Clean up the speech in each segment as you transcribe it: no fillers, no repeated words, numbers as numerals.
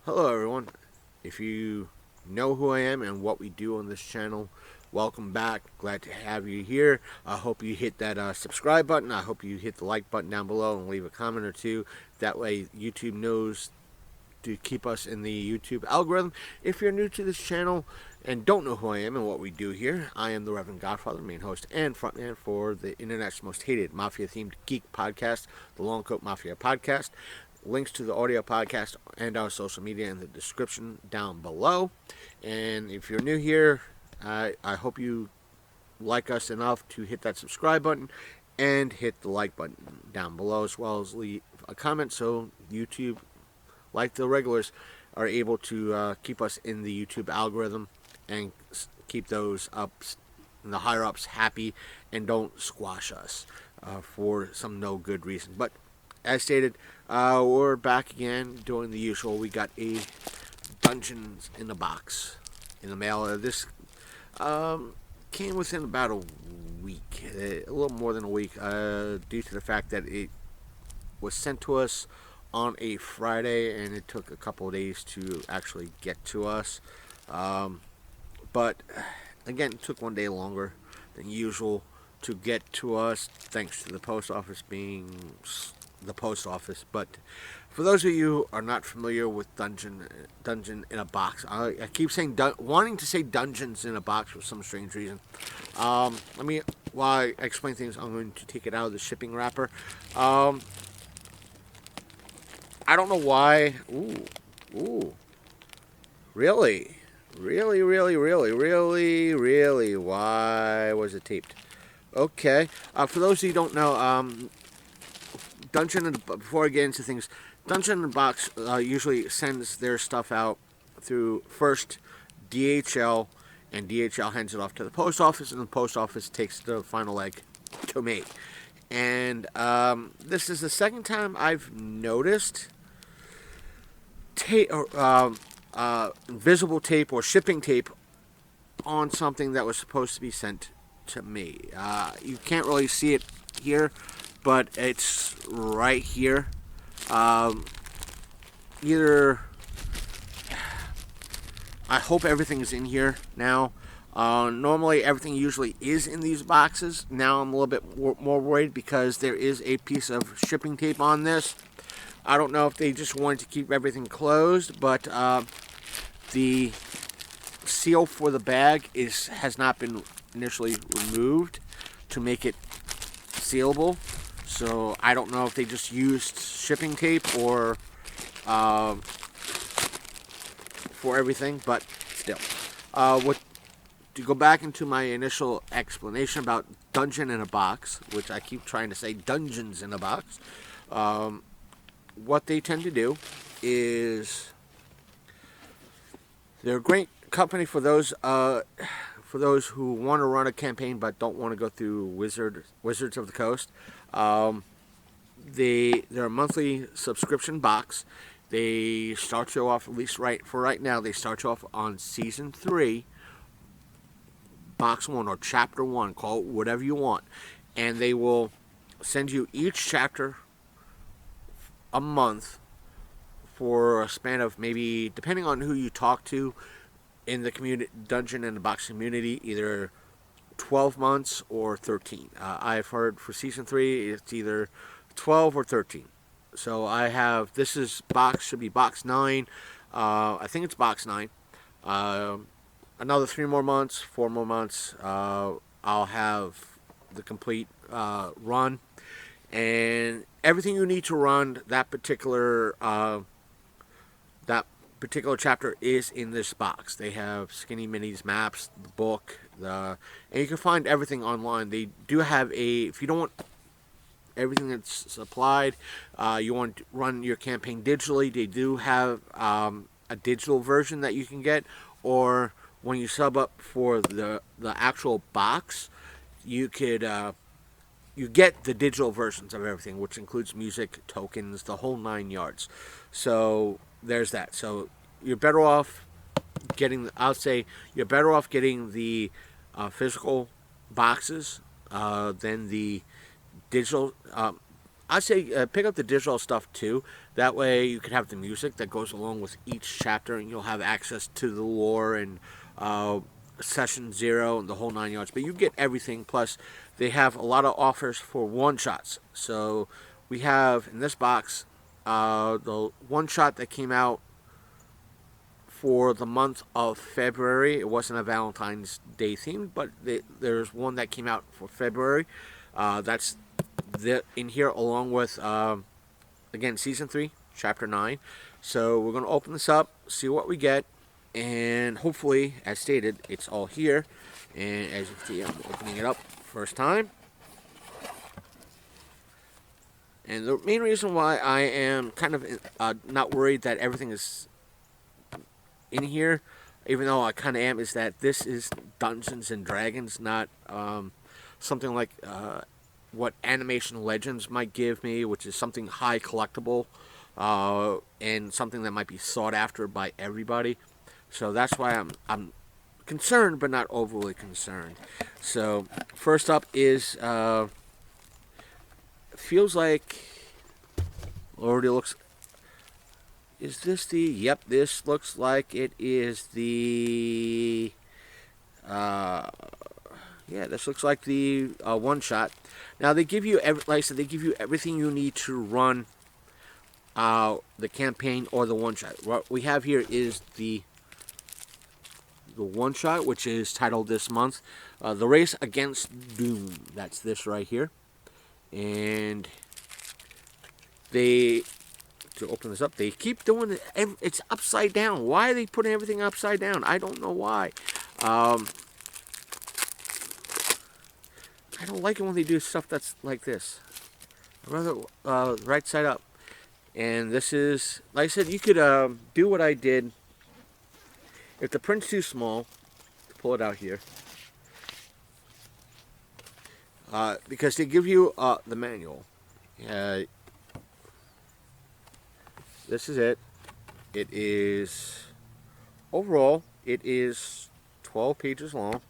Hello, everyone. If you know who I am and what we do on this channel, welcome back. Glad to have you here. I hope you hit that subscribe button. I hope you hit the like button down below and leave a comment or two. That way, YouTube knows to keep us in the YouTube algorithm. If you're new to this channel and don't know who I am and what we do here, I am the Reverend Godfather, main host and frontman for the internet's most hated mafia-themed geek podcast, the Long Coat Mafia Podcast. Links to the audio podcast and our social media in the description down below. And if you're new here, I hope you like us enough to hit that subscribe button and hit the like button down below, as well as leave a comment so YouTube, like the regulars, are able to keep us in the YouTube algorithm and keep those ups, the higher ups, happy and don't squash us for some no good reason. But as stated, we're back again doing the usual. We got a Dungeons in a box in the mail. This came within about a week, a little more than a week, due to the fact that it was sent to us on a Friday and it took a couple of days to actually get to us. But again, it took one day longer than usual to get to us, thanks to the post office being the post office. But for those of you who are not familiar with dungeon in a box, I keep saying wanting to say dungeons in a box for some strange reason. While I explain things, I'm going to take it out of the shipping wrapper. I don't know why. Ooh, really, why was it taped? Okay, for those of you who don't know, before I get into things, Dungeon in the Box usually sends their stuff out through first DHL, and DHL hands it off to the post office, and the post office takes the final leg to me. And this is the second time I've noticed invisible tape or shipping tape on something that was supposed to be sent to me. You can't really see it here, but it's right here. Either I hope everything is in here now. Normally, everything usually is in these boxes. Now I'm a little bit more worried because there is a piece of shipping tape on this. I don't know if they just wanted to keep everything closed, but the seal for the bag has not been initially removed to make it sealable. So I don't know if they just used shipping tape or for everything, but still. To go back into my initial explanation about Dungeon in a Box, which I keep trying to say Dungeons in a Box, what they tend to do is they're a great company for those who want to run a campaign but don't want to go through Wizards of the Coast. They're a monthly subscription box. They start you off, at least right now, they start you off on Season 3, Box 1 or Chapter 1, call it whatever you want. And they will send you each chapter a month for a span of maybe, depending on who you talk to in the community, Dungeon in the Box community, either 12 months or 13. I've heard for Season 3, it's either 12 or 13. So this is should be box 9. I think it's box 9. Another 3 more months, 4 more months, I'll have the complete run. And everything you need to run that particular chapter is in this box. They have skinny minis, maps, the book, and you can find everything online. They do have if you don't want everything that's supplied, you want to run your campaign digitally, they do have a digital version that you can get, or when you sub up for the actual box, you could you get the digital versions of everything, which includes music, tokens, the whole 9 yards. So there's that. So you're better off getting, I'll say, you're better off getting the physical boxes than the digital. I'd say pick up the digital stuff too, That way you can have the music that goes along with each chapter, and you'll have access to the lore and uh, Session Zero and the whole 9 yards. But you get everything. Plus, they have a lot of offers for one-shots. So we have in this box the one-shot that came out for the month of February. It wasn't a Valentine's Day theme, but there's one that came out for February. That's in here along with, again, Season 3, Chapter 9. So we're going to open this up, see what we get, and hopefully, as stated, it's all here. And as you can see, I'm opening it up first time. And the main reason why I am kind of not worried that everything is in here, even though I kind of am, is that this is Dungeons and Dragons, not something like what Animation Legends might give me, which is something high collectible and something that might be sought after by everybody. So that's why I'm concerned, but not overly concerned. So first up is feels like already looks. Is this the? Yep, this looks like it is the. Yeah, this looks like the one shot. Now they give you, like I said, they give you everything you need to run the campaign or the one shot. What we have here is the one shot, which is titled this month, "The Race Against Doom." That's this right here, and they. To open this up, they keep doing it. It's upside down. Why are they putting everything upside down? I don't know why. I don't like it when they do stuff that's like this. I'd rather right side up. And this is, like I said, you could do what I did. If the print's too small, pull it out here. Because they give you the manual. This is it. It is, overall, it is 12 pages long.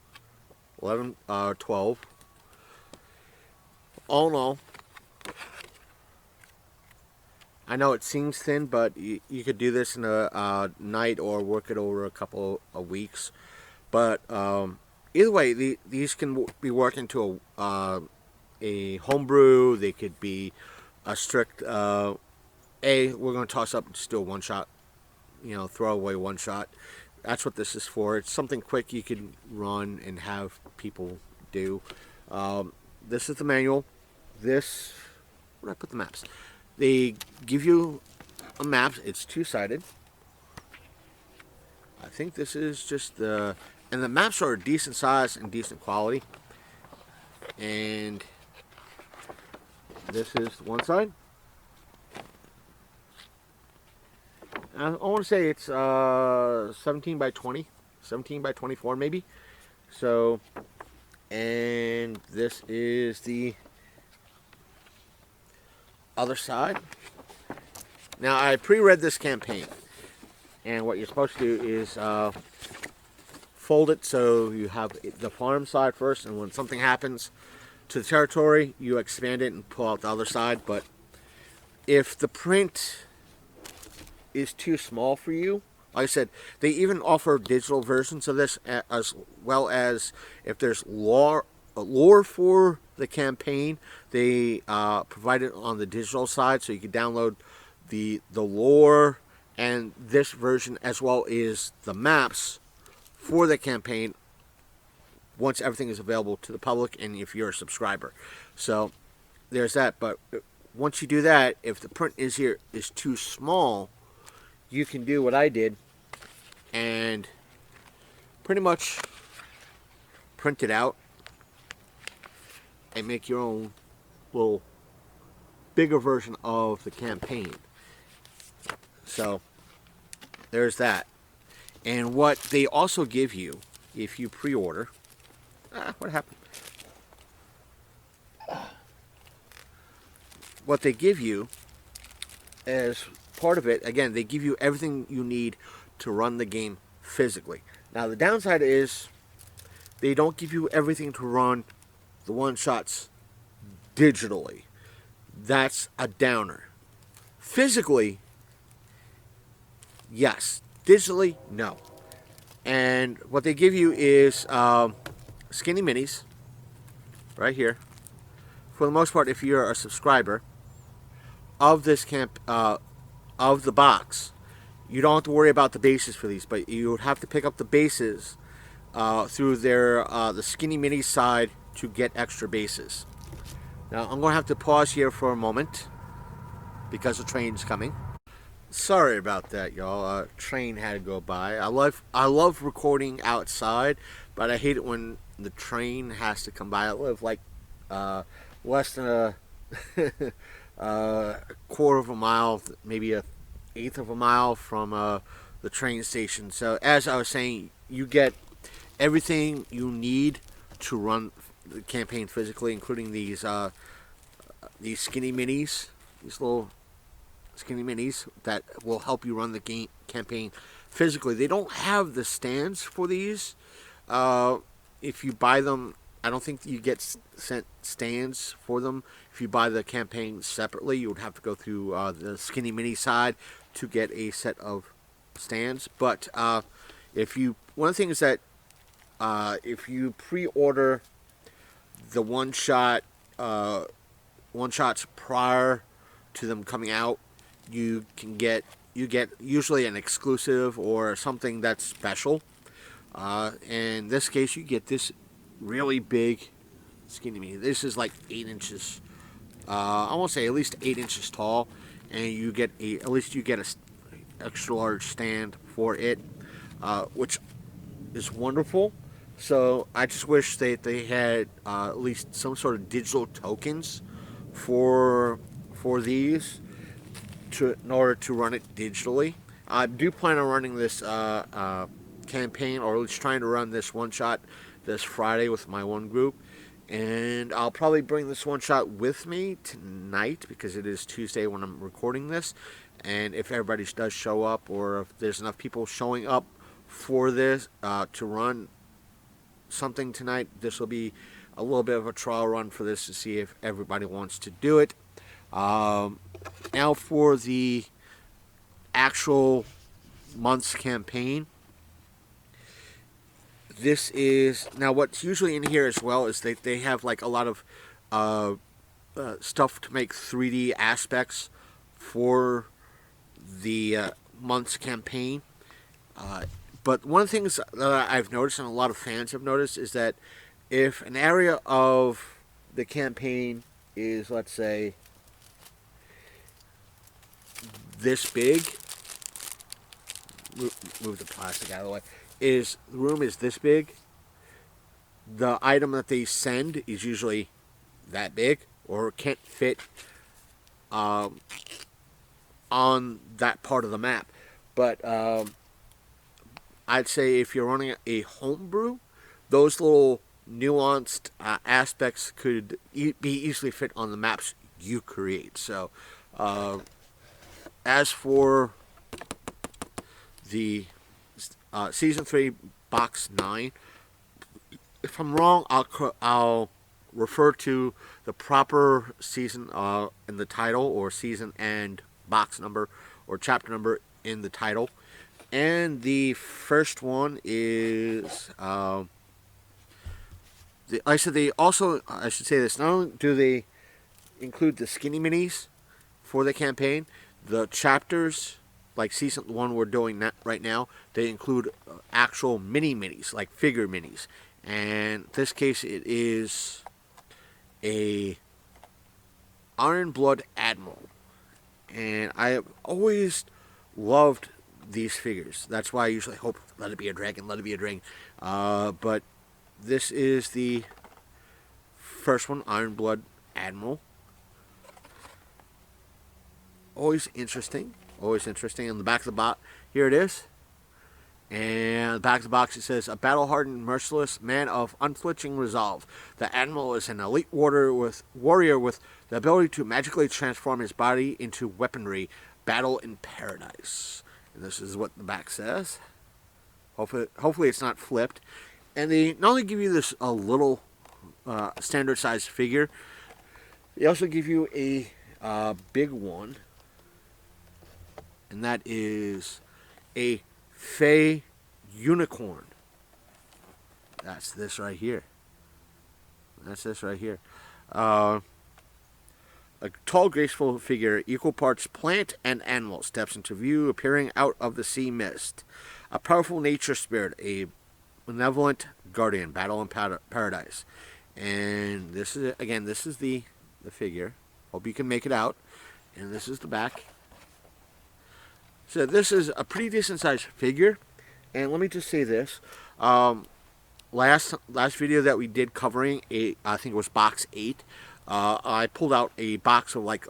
12. All in all, I know it seems thin, but you could do this in a night or work it over a couple of weeks. But either way, these can be worked into a homebrew. They could be a strict... we're going to toss up and just do a one shot, throw away one shot. That's what this is for. It's something quick you can run and have people do. This is the manual. Where did I put the maps? They give you a map. It's two-sided. I think this is just and the maps are decent size and decent quality. And this is one side. I want to say it's 17 by 20, 17 by 24 maybe. So, and this is the other side. Now, I pre-read this campaign, and what you're supposed to do is fold it so you have the farm side first, and when something happens to the territory, you expand it and pull out the other side. But if the print is too small for you, like I said, they even offer digital versions of this, as well as if there's lore for the campaign, they provide it on the digital side, so you can download the lore and this version, as well as the maps for the campaign once everything is available to the public and if you're a subscriber. So there's that. But once you do that, if the print is too small, you can do what I did and pretty much print it out and make your own little bigger version of the campaign. So there's that. And what they also give you if you pre-order, what happened? What they give you as part of it, again, they give you everything you need to run the game physically. Now, the downside is they don't give you everything to run the one-shots digitally. That's a downer. Physically, yes. Digitally, no. And what they give you is skinny minis right here. For the most part, if you're a subscriber of this of the box, you don't have to worry about the bases for these, but you would have to pick up the bases through their the skinny mini side to get extra bases. Now I'm going to have to pause here for a moment because the train's coming. Sorry about that, y'all. Train had to go by. I love recording outside, but I hate it when the train has to come by. I live like less than a, a quarter of a mile, maybe a eighth of a mile from the train station. So as I was saying, you get everything you need to run the campaign physically, including these skinny minis, these little skinny minis that will help you run the game campaign physically. They don't have the stands for these. If you buy them, I don't think you get sent stands for them. If you buy the campaign separately, you would have to go through the skinny mini side to get a set of stands. But if you, one of the things that if you pre-order the one shots prior to them coming out, you get usually an exclusive or something that's special. In this case, you get this really big skinny mini. This is like 8 inches. I won't say at least 8 inches tall, and you get at least you get a extra large stand for it, which is wonderful. So I just wish they had at least some sort of digital tokens for these in order to run it digitally. I do plan on running this campaign, or at least trying to run this one shot this Friday with my one group. And I'll probably bring this one shot with me tonight because it is Tuesday when I'm recording this. And if everybody does show up, or if there's enough people showing up for this to run something tonight, this will be a little bit of a trial run for this to see if everybody wants to do it. Now for the actual month's campaign. This is, now what's usually in here as well is they have like a lot of stuff to make 3D aspects for the month's campaign. But one of the things that I've noticed, and a lot of fans have noticed, is that if an area of the campaign is, let's say, this big, move the plastic out of the way, the room is this big, the item that they send is usually that big, or can't fit on that part of the map. But I'd say if you're running a homebrew, those little nuanced aspects could be easily fit on the maps you create. So as for the Season 3 Box 9, if I'm wrong, I'll refer to the proper season in the title, or season and box number or chapter number in the title. And the first one is I said they also, I should say this, not only do they include the skinny minis for the campaign, the chapters, like season 1 we're doing that right now, they include actual mini minis, like figure minis. And in this case, it is a Iron Blood Admiral. And I have always loved these figures. That's why I usually hope, let it be a dragon, let it be a dragon. But this is the first one, Iron Blood Admiral. Always interesting. Always interesting. On the back of the box, here it is. And on the back of the box it says, a battle-hardened, merciless man of unflinching resolve. The Admiral is an elite warrior with the ability to magically transform his body into weaponry. Battle in paradise. And this is what the back says. Hopefully it's not flipped. And they not only give you this a little standard-sized figure, they also give you a big one. and that is a Fey unicorn. That's this right here. That's this right here. A tall, graceful figure, equal parts plant and animal, steps into view, appearing out of the sea mist. A powerful nature spirit, a benevolent guardian, battle in paradise. And this is, again, this is the figure. Hope you can make it out. And this is the back. So this is a pretty decent sized figure. And let me just say this. Last video that we did covering, I think it was box 8, I pulled out a box of like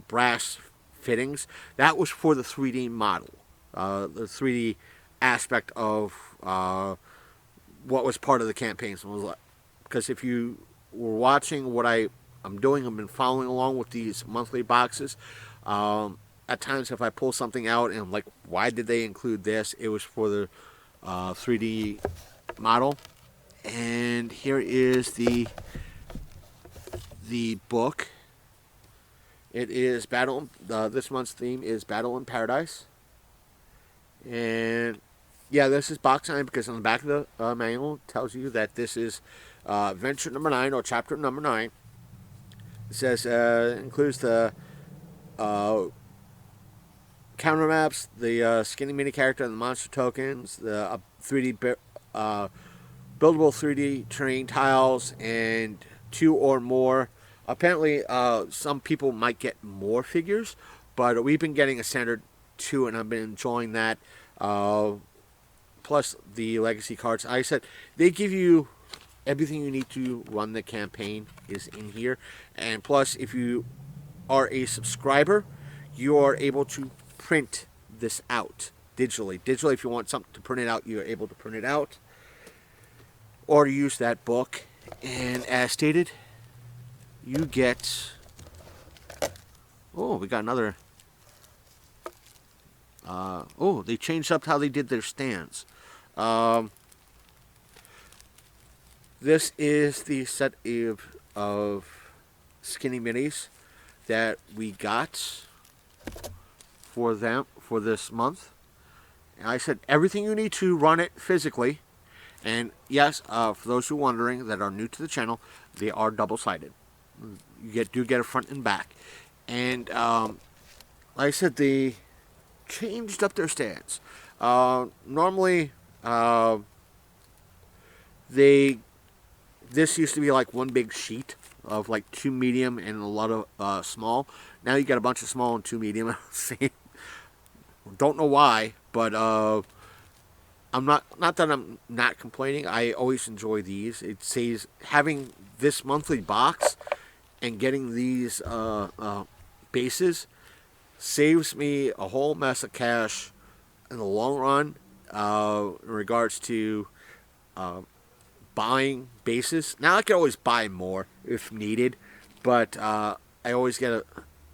brass fittings. That was for the 3D model, the 3D aspect of what was part of the campaign. So because if you were watching what I'm doing, I've been following along with these monthly boxes. At times, if I pull something out and I'm like, why did they include this? It was for the 3D model. And here is the book. It is Battle. This month's theme is Battle in Paradise. And yeah, this is box 9 because on the back of the manual it tells you that this is adventure number 9 or chapter number 9. It says includes the counter maps, the skinny mini character, and the monster tokens, the 3D buildable 3D terrain tiles, and 2 or more. Apparently, some people might get more figures, but we've been getting a standard 2, and I've been enjoying that. Plus the legacy cards. I said they give you everything you need to run the campaign is in here, and plus, if you are a subscriber, you are able to print this out digitally. Digitally, if you want something to print it out, you're able to print it out or use that book. And as stated, you get... Oh, we got another... oh, they changed up how they did their stands. This is the set of skinny minis that we got for them for this month. And I said everything you need to run it physically. And yes, for those who are wondering that are new to the channel, they are double-sided. You do get a front and back. And like I said, they changed up their stands. Normally, this used to be like one big sheet of like 2 medium and a lot of small. Now you got a bunch of small and 2 medium. Don't know why, but I'm not that I'm not complaining. I always enjoy these. It says having this monthly box and getting these bases saves me a whole mess of cash in the long run in regards to buying bases. Now I can always buy more if needed, but I always get a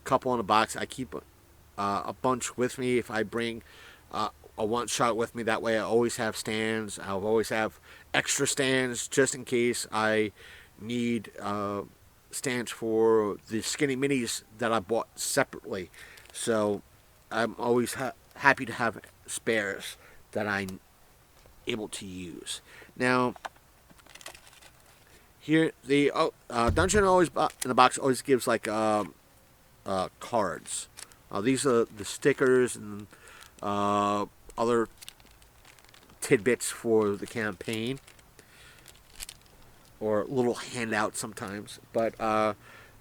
couple in a box. I keep a bunch with me if I bring a one-shot with me. That way I always have stands. I'll always have extra stands just in case I need stands for the skinny minis that I bought separately. So I'm always happy to have spares that I'm able to use. Now, here the Dungeon always in the box always gives like cards. These are the stickers and other tidbits for the campaign, or little handouts sometimes. But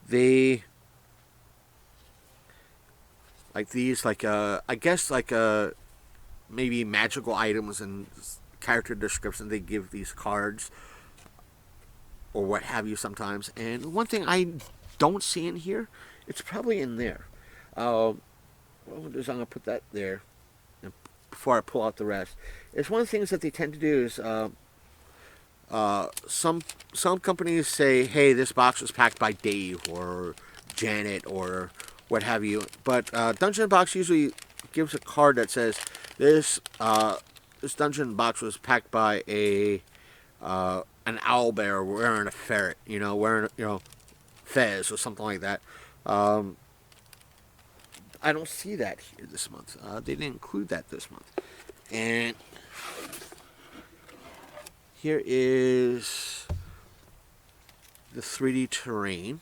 they like these, like I guess like maybe magical items and character description. They give these cards or what have you sometimes. And one thing I don't see in here, it's probably in there. What I'm gonna put that there before I pull out the rest. It's one of the things that they tend to do is some companies say, hey, this box was packed by Dave or Janet or what have you. But Dungeon Box usually gives a card that says this Dungeon Box was packed by an owlbear wearing a ferret, wearing fez or something like that. I don't see that here this month. They didn't include that this month. And here is the 3D terrain.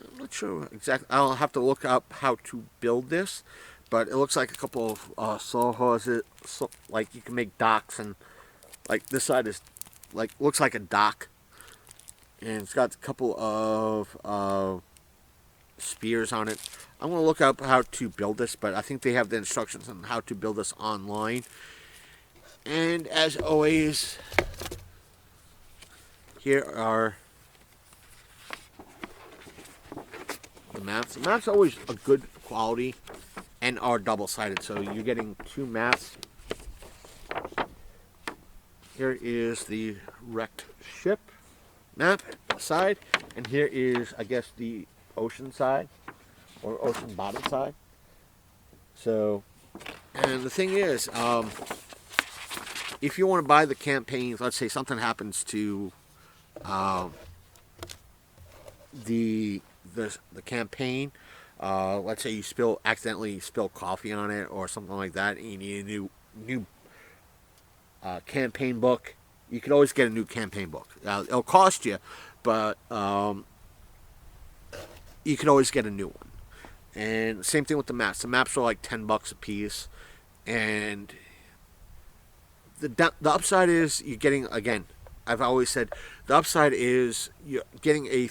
I'm not sure exactly. I'll have to look up how to build this, but it looks like a couple of sawhorses. Like you can make docks, and like this side is like looks like a dock, and it's got a couple of spears on it. I'm gonna look up how to build this, but I think they have the instructions on how to build this online. And as always, here are the maps. The maps are always a good quality and are double-sided, so you're getting two maps. Here is the wrecked ship map side, and here is, I guess, the ocean side or ocean bottom side. So, and the thing is, if you want to buy the campaigns, let's say something happens to the campaign. Let's say you accidentally spill coffee on it or something like that, and you need a new campaign book. You can always get a new campaign book. It'll cost you, but you can always get a new one. And same thing with the maps. The maps are like $10 a piece, and the upside is you're getting, again, I've always said, the upside is you're getting a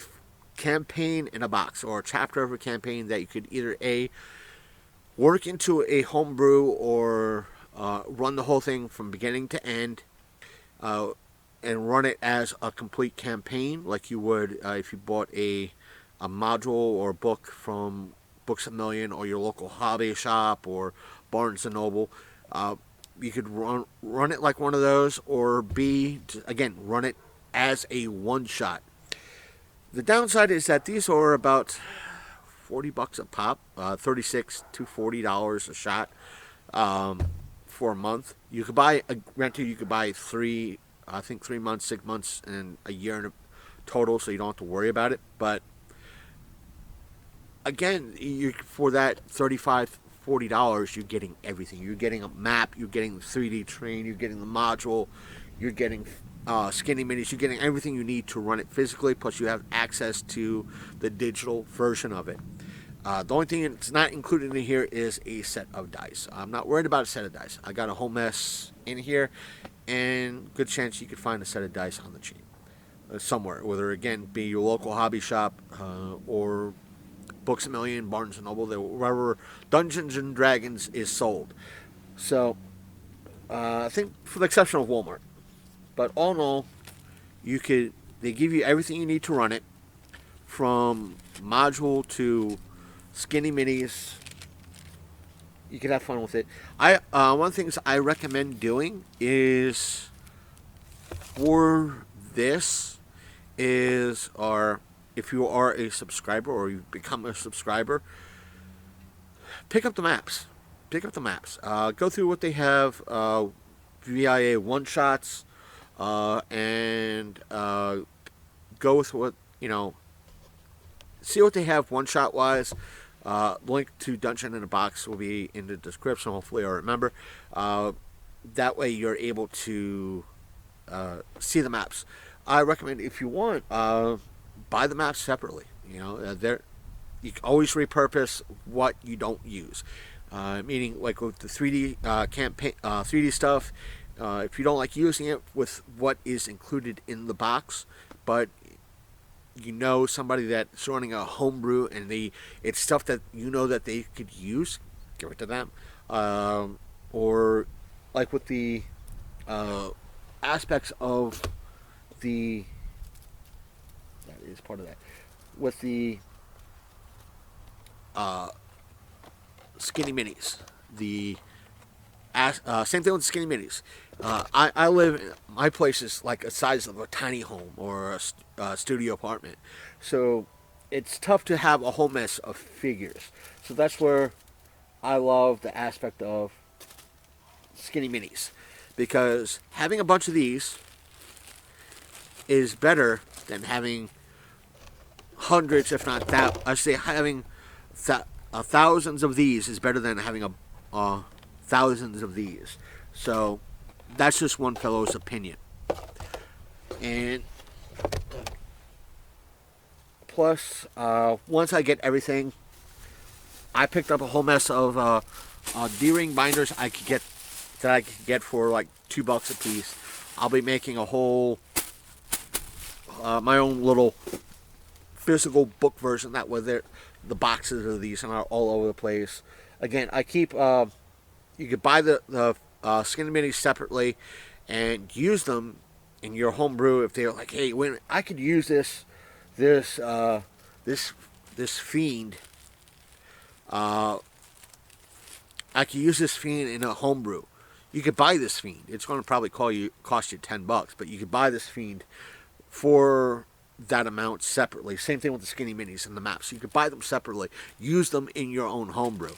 campaign in a box, or a chapter of a campaign that you could either work into a homebrew or run the whole thing from beginning to end, and run it as a complete campaign like you would if you bought a module or a book from Books A Million or your local hobby shop or Barnes and Noble. You could run it like one of those, or again, run it as a one-shot. The downside is that these are about $40 a pop, $36 to $40 a shot for a month. You could buy you could buy 3 months, 6 months, and a year in a total, so you don't have to worry about it. But again, for that $35-$40, you're getting everything. You're getting a map, you're getting the 3D terrain, you're getting the module, you're getting skinny minis, you're getting everything you need to run it physically, plus you have access to the digital version of it. The only thing that's not included in here is a set of dice. I'm not worried about a set of dice. I got a whole mess in here, and good chance you could find a set of dice on the cheap somewhere, whether again be your local hobby shop or Books A Million, Barnes and Noble, wherever Dungeons and Dragons is sold. So I think, for the exception of Walmart, but all in all, they give you everything you need to run it, from module to skinny minis. You can have fun with it. One of the things I recommend doing is, for this, or if you are a subscriber or you become a subscriber, pick up the maps. Go through what they have, VIA one-shots, and go with what, see what they have one-shot wise. Link to Dungeon in a Box will be in the description, hopefully I remember. That way you're able to see the maps. I recommend, if you want, buy the maps separately. You can always repurpose what you don't use. Meaning, like with the 3D campaign, 3D stuff, if you don't like using it with what is included in the box, but somebody that's running a homebrew and it's stuff that that they could use, give it to them. Or like with the aspects of that is part of that, with the skinny minis, same thing with the skinny minis. My place is like the size of a tiny home or a studio apartment, so it's tough to have a whole mess of figures. So that's where I love the aspect of skinny minis, because having a bunch of these is better than having hundreds, if not that. I say having thousands of these is better than having thousands of these. So that's just one fellow's opinion. And plus, once I get everything, I picked up a whole mess of D-ring binders I could get for like $2 a piece. I'll be making a whole my own little physical book version. That way, the boxes of these are all over the place. Again, I keep. You could buy the skinny minis separately and use them in your homebrew if they're like, hey, when I could use this fiend. I could use this fiend in a homebrew. You could buy this fiend. It's going to probably cost you $10, but you could buy this fiend for that amount separately. Same thing with the skinny minis and the maps. You could buy them separately. Use them in your own homebrew.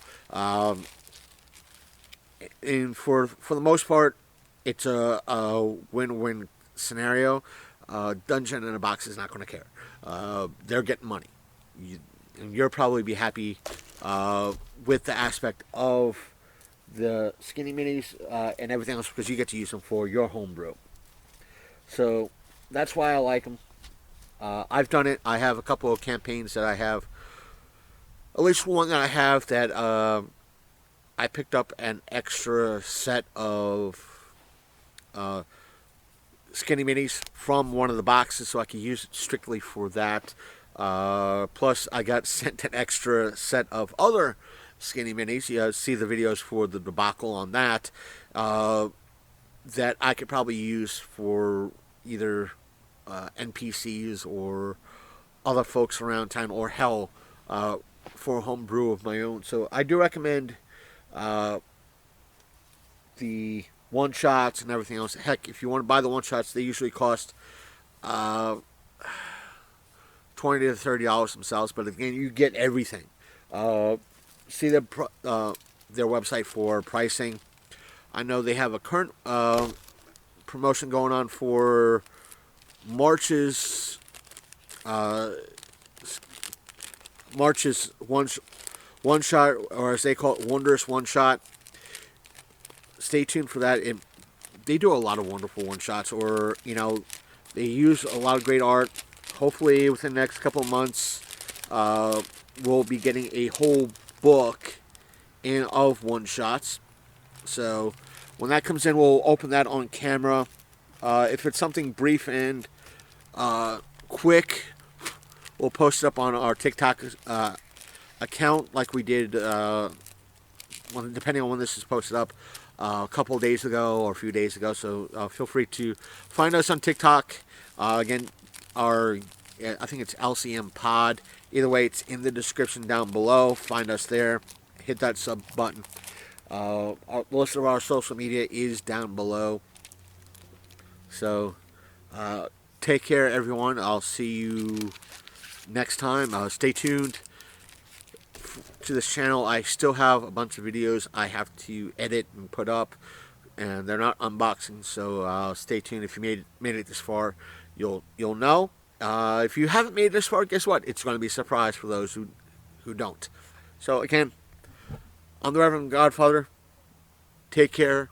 And for the most part, it's a win-win scenario. Dungeon in a Box is not going to care. They're getting money. And you'll probably be happy with the aspect of the skinny minis and everything else because you get to use them for your homebrew. So that's why I like them. I've done it. I have a couple of campaigns that I have. At least one that I have that I picked up an extra set of skinny minis from one of the boxes so I could use it strictly for that. Plus, I got sent an extra set of other skinny minis. You see the videos for the debacle on that. That I could probably use for either NPCs or other folks around town, or hell, for a home brew of my own. So I do recommend the one-shots and everything else. Heck, if you want to buy the one-shots, they usually cost $20 to $30 themselves. But again, you get everything. See their website for pricing. I know they have a current promotion going on for March's one shot, or as they call it, Wondrous one shot. Stay tuned for that. They do a lot of wonderful one shots, or they use a lot of great art. Hopefully, within the next couple of months, we'll be getting a whole book of one shots. So when that comes in, we'll open that on camera. If it's something brief and quick, we'll post it up on our TikTok account like we did, depending on when this is posted up, a couple of days ago or a few days ago. So feel free to find us on TikTok. Again, I think it's LCM Pod. Either way, it's in the description down below. Find us there. Hit that sub button. Most of our social media is down below. So, take care, everyone. I'll see you next time. Stay tuned to this channel. I still have a bunch of videos I have to edit and put up, and they're not unboxing. So, stay tuned. If you made it this far, you'll know. If you haven't made it this far, guess what? It's going to be a surprise for those who don't. So, again, I'm the Reverend Godfather. Take care.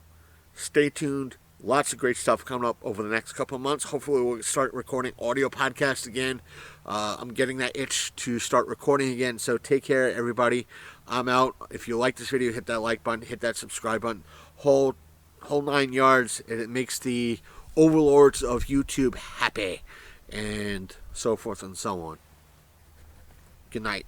Stay tuned. Lots of great stuff coming up over the next couple of months. Hopefully we'll start recording audio podcasts again. I'm getting that itch to start recording again. So take care, everybody. I'm out. If you like this video, hit that like button. Hit that subscribe button. Whole 9 yards. And it makes the overlords of YouTube happy. And so forth and so on. Good night.